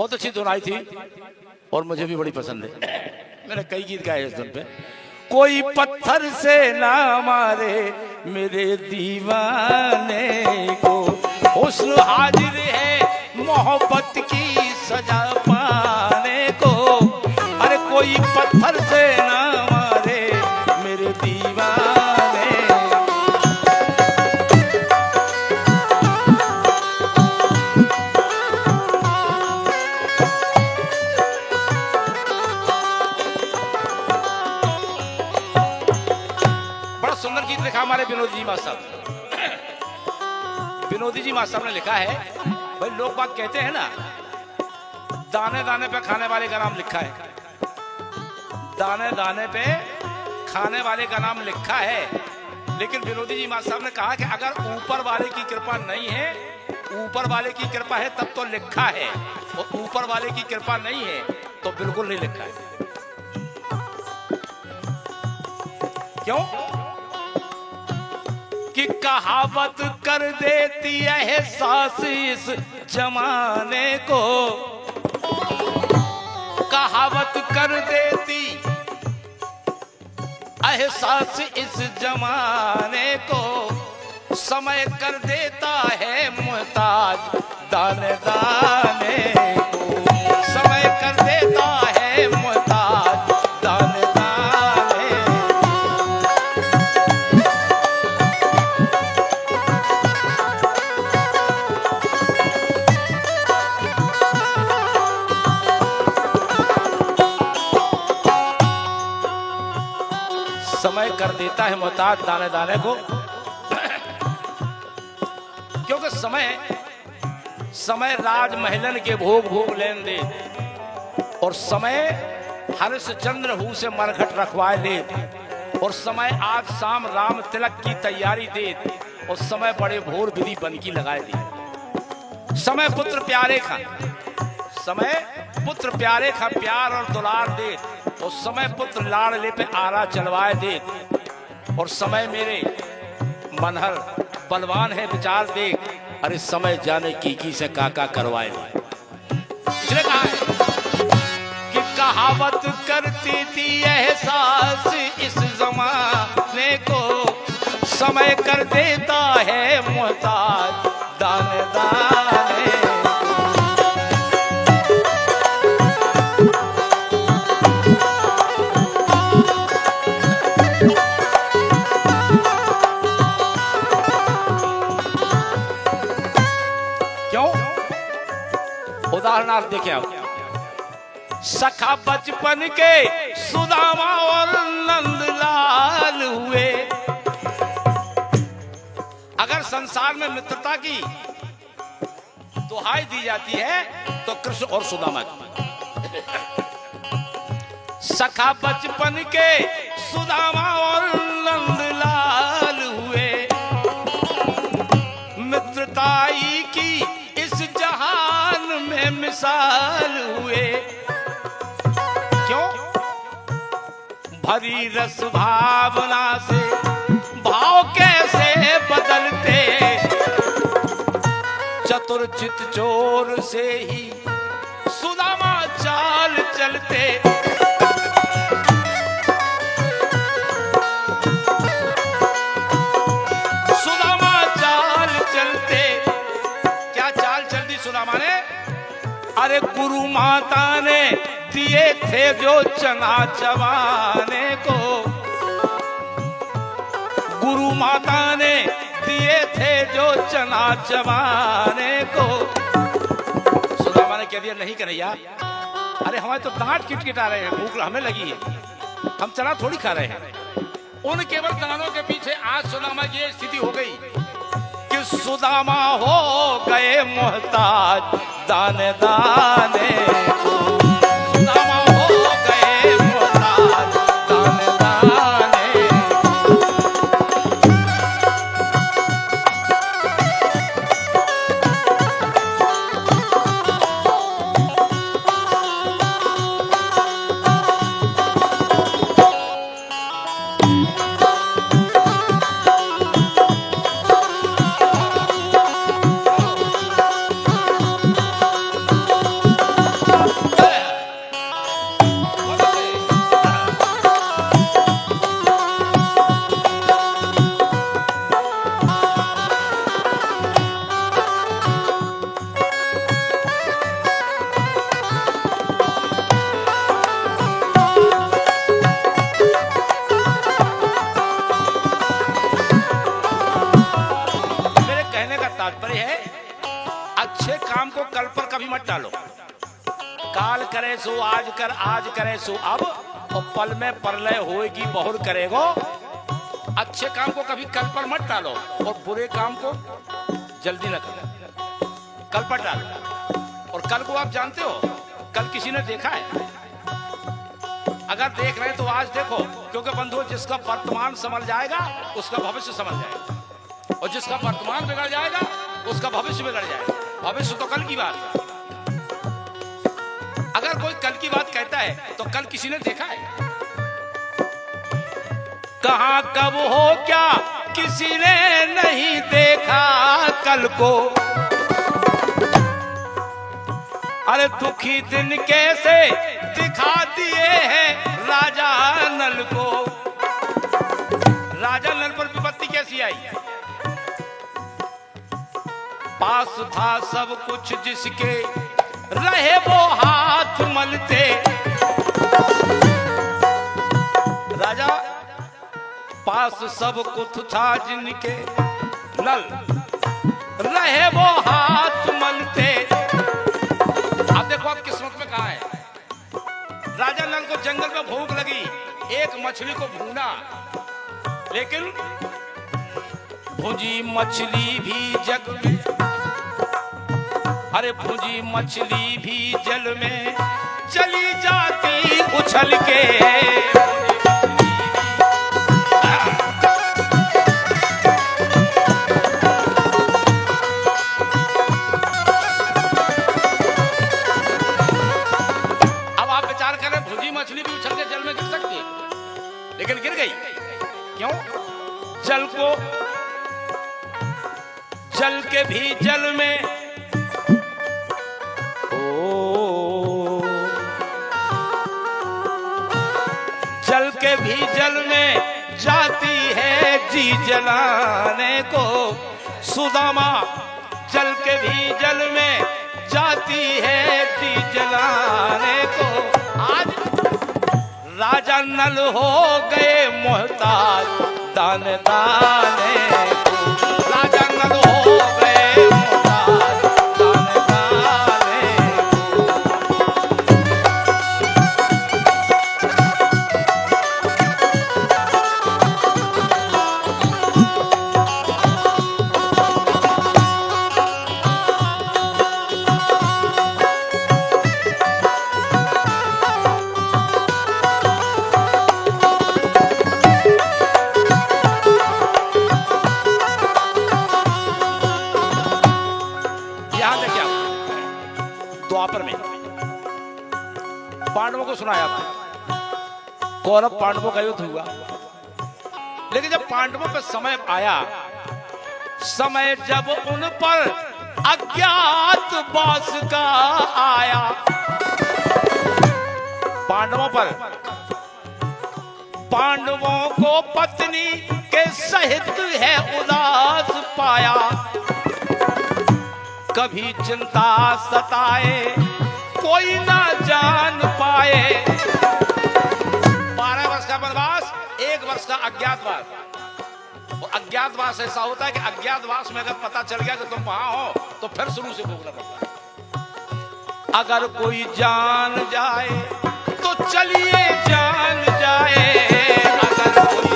बहुत अच्छी धुनाई थी और मुझे भी बड़ी पसंद है। मैंने कई गीत गाए इस धुन पे। कोई पत्थर से ना मारे मेरे दीवाने को, हुस्न हाजिर है मोहब्बत की सजा पाने को। अरे कोई पत्थर से ना मारे मेरे दीवाने। बड़ा सुंदर गीत लिखा हमारे विनोदी जी मास्टर। विनोदी जी मास्टर ने लिखा है, भाई लोग बात कहते हैं ना, दाने दाने पे खाने वाले का नाम लिखा है। दाने दाने पे खाने वाले का नाम लिखा है, लेकिन विनोदी जी मास्टर साहब ने कहा कि अगर ऊपर वाले की कृपा नहीं है, ऊपर वाले की कृपा है तब तो लिखा है, और ऊपर वाले की कृपा नहीं है तो बिल्कुल नहीं लिखा है। क्यों? कि कहावत कर देती है एहसास इस जमाने को, कहावत कर देती एहसास इस जमाने को। समय कर देता है मुहताज दाने दाने को, समय कर देता है मुहताज दाने दाने। समय कर देता है मुहताज दाने दाने को, क्योंकि समय राजमहलन के भोग भोग लेन दे, और समय हरिश्चंद्र हूँ से मरघट रखवाए ले, और समय आज शाम राम तिलक की तैयारी दे, और समय बड़े भोर विधि बनकी लगाए दे। समय पुत्र प्यारे खा, समय पुत्र प्यारे खा प्यार और दुलार दे, और समय पुत्र लाड़ ले पे आरा चलवाए दे, और समय मेरे मनहर बलवान है विचार देख, अरे समय जाने की से काका करवाए दे। इसने कहा है कि कहावत करती थी एहसास इस जमाने को, समय कर देता है मुहताज दाने दाने। उदाहरणार्थ देखें आप, सखा बचपन के सुदामा और नंदलाल हुए। अगर संसार में मित्रता की दुहाई दी जाती है तो कृष्ण और सुदामा की। सखा बचपन के सुदामा और नंदलाल हुए, मित्रताई की इस जहान में मिसाल हुए। क्यों? भरी रस भावना से भाव कैसे बदलते, चतुर चित चोर से ही सुदामा चाल चलते। सुदामा चाल चलते, क्या चाल चलती सुदामा ने? अरे गुरु माता ने दिए थे जो चना चबाने को, गुरु माता ने दिए थे जो चना चबाने को। सुदामा ने कह दिया नहीं कन्हैया, अरे हमारे तो दांत किटकिटा रहे हैं, भूख हमें लगी है, हम चना थोड़ी खा रहे हैं। उन केवल दानों के पीछे आज सुदामा की स्थिति हो गई कि सुदामा हो गए मोहताज दाने दाने को। सुदामा हो गए मोहताज दाने दाने। को कल पर कभी मत टालो। काल करे सो आज कर, आज करे सो अब, और पल में परलय होएगी बहुर करेगो। अच्छे काम को कभी कल पर मत टालो और बुरे काम को जल्दी न करो, कल पर टालो। और कल को आप जानते हो, कल किसी ने देखा है? अगर देख रहे हैं तो आज देखो, क्योंकि बंधुओं जिसका वर्तमान संभल जाएगा उसका भविष्य संभल जाएगा, और जिसका वर्तमान बिगड़ जाएगा उसका भविष्य बिगड़ जाएगा। भविष्य तो कल की बात है। अगर कोई कल की बात कहता है तो कल किसी ने देखा है? कहां कब हो क्या किसी ने नहीं देखा कल को। अरे दुखी दिन कैसे दिखा दिए हैं राजा नल को। राजा नल पर विपत्ति कैसी आई? पास था सब कुछ जिसके, रहे वो हाथ मलते। राजा पास सब कुछ था जिनके, नल रहे वो हाथ मलते। अब देखो आप किस्मत में कहा है। राजा नल को जंगल में भूख लगी, एक मछली को भूना, लेकिन भुजी मछली भी जग में, अरे भुजी मछली भी जल में चली जाती उछल के। अब आप विचार करें, भुजी मछली भी उछल के जल में गिर सकती है, लेकिन गिर गई क्यों? जल को, जल के भी जल में, जल के भी जल में जाती है जी जलाने को। सुदामा जल के भी जल में जाती है जी जलाने को। आज राजा नल हो गए मोहताज दाने दाने को। राजा नल हो गए मोहताज दाने दाने को। द्वापर में पांडवों को सुनाया आपने, कौरव पांडवों का युद्ध हुआ। लेकिन जब पांडवों पर समय आया, समय जब उन पर अज्ञात बास का आया, पांडवों पर, पांडवों को पत्नी के सहित है उदास पाया। कभी चिंता सताए कोई ना जान पाए। 12 वर्ष का वनवास, 1 वर्ष का अज्ञातवास। वो अज्ञातवास ऐसा होता है कि अज्ञातवास में अगर पता चल गया कि तुम वहां हो तो फिर शुरू से भोगना पड़ता है। अगर कोई जान जाए तो चलिए जान जाए। अगर कोई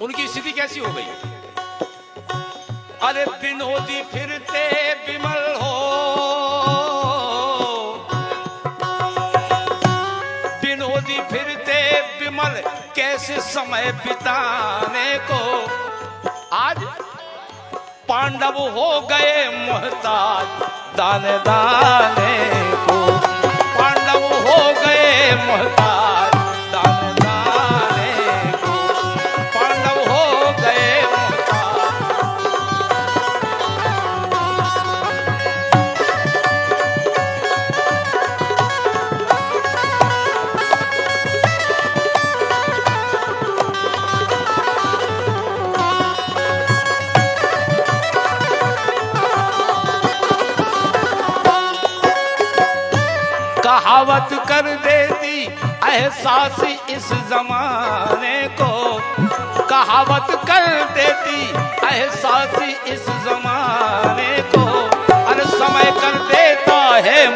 उनकी स्थिति कैसी हो गई? अरे विनोदी फिरते विमल हो, विनोदी फिरते विमल कैसे समय बिताने को। आज पांडव हो गए मोहताज दाने दाने को। पांडव हो गए मोहताज दाने दाने को। पांडव हो गए मोहताज। कहावत कर देती एहसास इस जमाने को, कहावत कर देती एहसास इस जमाने को, अरे समय कर देता है